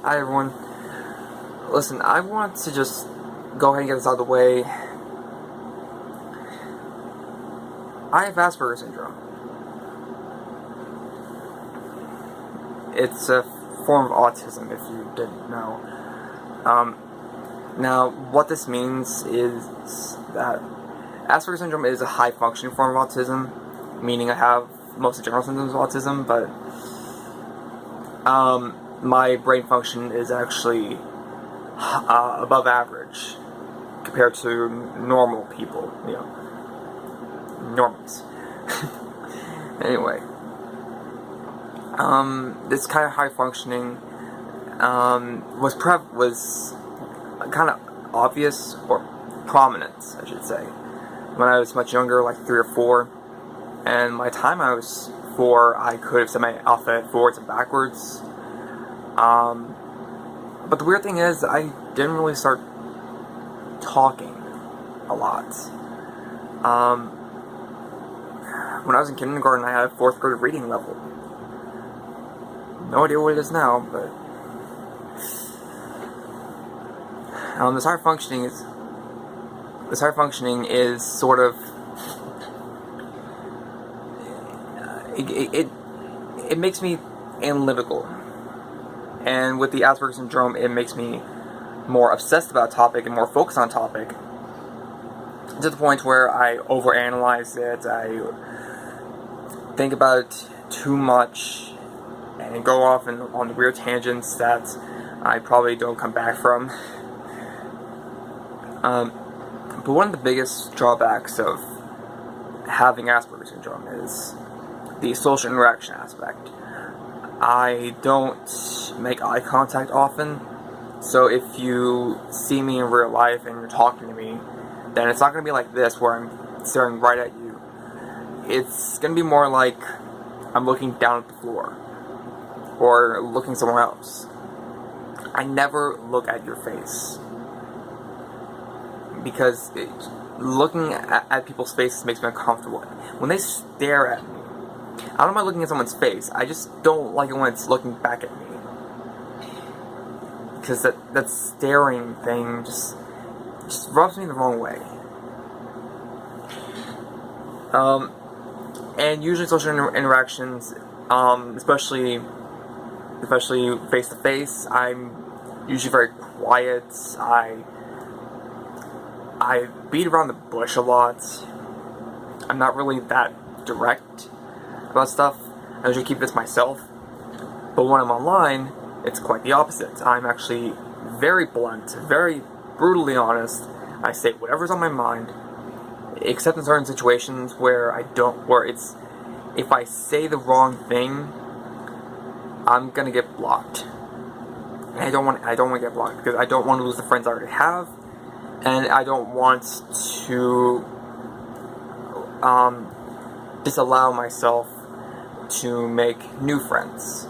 Hi everyone. Listen, I want to just go ahead and get this out of the way. I have Asperger syndrome. It's a form of autism, if you didn't know. Now, what this means is that Asperger syndrome is a high-functioning form of autism, meaning I have most of the general symptoms of autism, but my brain function is actually above average compared to normal people, normals. Anyway, this kind of high functioning was kind of obvious, or prominent, I should say, when I was much younger, like 3 or 4. And by the time I was 4, I could have said my alphabet forwards and backwards. But the weird thing is, I didn't really start talking a lot. When I was in kindergarten, I had a 4th grade reading level. No idea what it is now, but this higher functioning is sort of it makes me analytical, and with the Asperger syndrome, it makes me more obsessed about a topic and more focused on a topic, to the point where I overanalyze it. I think about it too much and go off on weird tangents that I probably don't come back from. But one of the biggest drawbacks of having Asperger syndrome is the social interaction aspect. I don't make eye contact often, so if you see me in real life and you're talking to me, then it's not going to be like this where I'm staring right at you. It's going to be more like I'm looking down at the floor or looking somewhere else. I never look at your face, because looking at people's faces makes me uncomfortable. When they stare at me, I don't mind looking at someone's face, I just don't like it when it's looking back at me. Because that staring thing just rubs me the wrong way. And usually social interactions, especially face to face, I'm usually very quiet. I beat around the bush a lot. I'm not really that direct about stuff. I usually keep this myself. But when I'm online, it's quite the opposite. I'm actually very blunt, very brutally honest. I say whatever's on my mind, except in certain situations where if I say the wrong thing, I'm gonna get blocked. And I don't want to get blocked, because I don't want to lose the friends I already have, and I don't want to disallow myself to make new friends,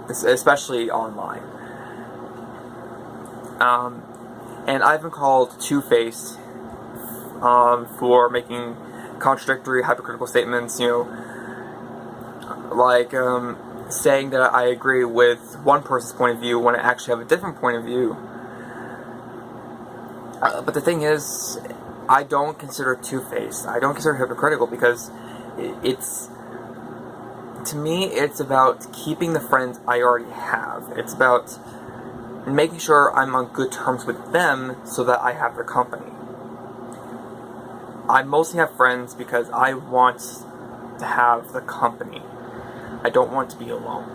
especially online. And I've been called two-faced for making contradictory, hypocritical statements, like saying that I agree with one person's point of view when I actually have a different point of view. But the thing is, I don't consider it two-faced. I don't consider it hypocritical, because to me, it's about keeping the friends I already have. It's about making sure I'm on good terms with them so that I have their company. I mostly have friends because I want to have the company. I don't want to be alone.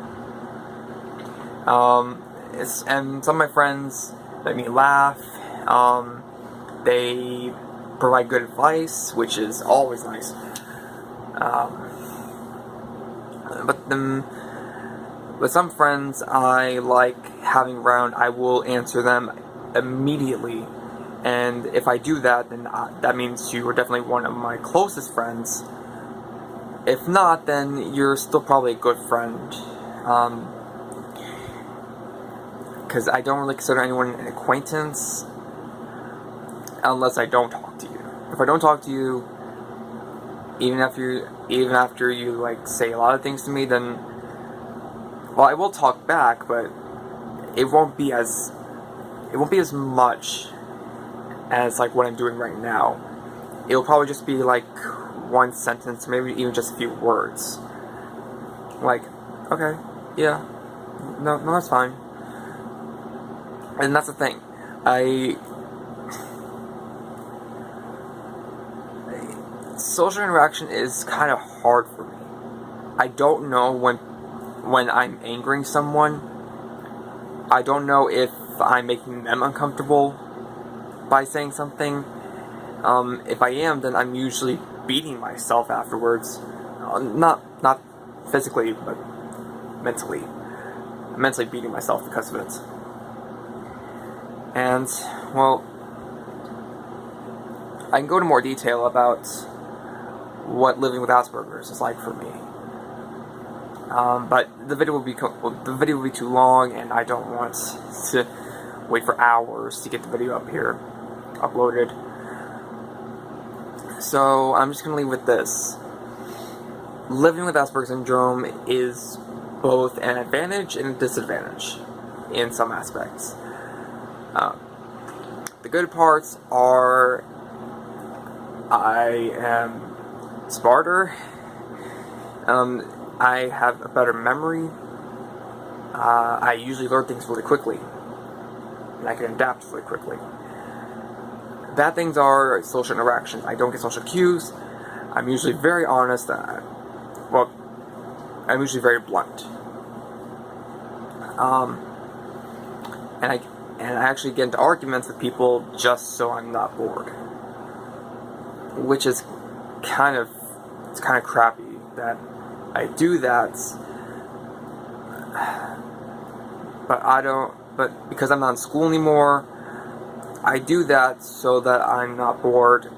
And some of my friends make me laugh. They provide good advice, which is always nice. But some friends I like having around, I will answer them immediately. And if I do that, then that means you are definitely one of my closest friends. If not, then you're still probably a good friend. Because I don't really consider anyone an acquaintance unless I don't talk to you. If I don't talk to you, even after you like say a lot of things to me, then well, I will talk back, but it won't be as much as like what I'm doing right now. It'll probably just be like one sentence, maybe even just a few words. Like, okay, yeah, no, that's fine. And that's the thing. Social interaction is kind of hard for me. I don't know when I'm angering someone. I don't know if I'm making them uncomfortable by saying something. If I am, then I'm usually beating myself afterwards. Not physically, but mentally. I'm mentally beating myself because of it. And, well, I can go into more detail about what living with Asperger's is like for me. But the video will be too long, and I don't want to wait for hours to get the video up here, uploaded. So I'm just gonna leave with this: living with Asperger's syndrome is both an advantage and a disadvantage in some aspects. The good parts are I am smarter. I have a better memory. I usually learn things really quickly, and I can adapt really quickly. Bad things are social interactions. I don't get social cues. I'm usually very honest. I'm usually very blunt. And I actually get into arguments with people just so I'm not bored, which is kind of crappy that I do that. But because I'm not in school anymore, I do that so that I'm not bored,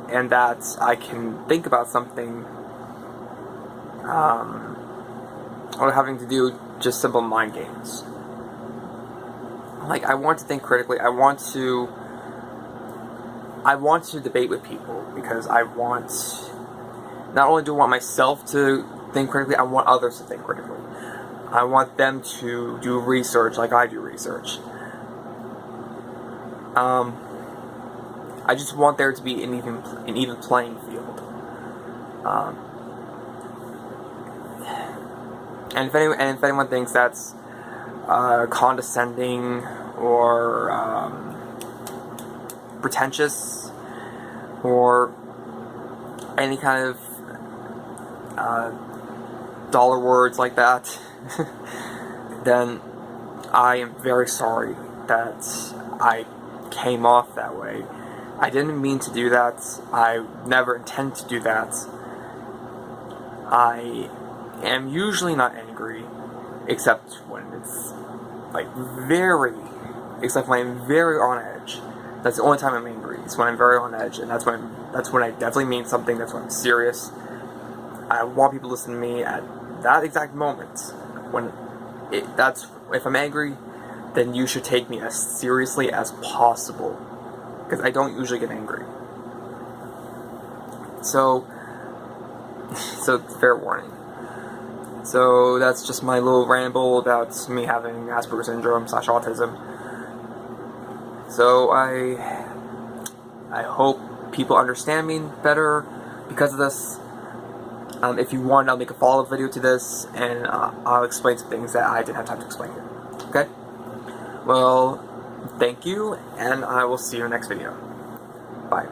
and that I can think about something, or having to do just simple mind games. Like, I want to think critically. I want to debate with people, because not only do I want myself to think critically, I want others to think critically. I want them to do research like I do research. I just want there to be an even playing field. And if anyone thinks that's condescending or pretentious or any kind of dollar words like that, then I am very sorry that I came off that way. I didn't mean to do that. I never intend to do that. I am usually not angry, except when I'm very on edge. That's the only time I'm angry. It's when I'm very on edge, and that's when I definitely mean something. That's when I'm serious. I want people to listen to me at that exact moment. If I'm angry, then you should take me as seriously as possible, because I don't usually get angry. So fair warning. So that's just my little ramble about me having Asperger syndrome / autism. So I hope people understand me better because of this. If you want, I'll make a follow-up video to this, and I'll explain some things that I didn't have time to explain here. Okay? Well, thank you, and I will see you in the next video. Bye.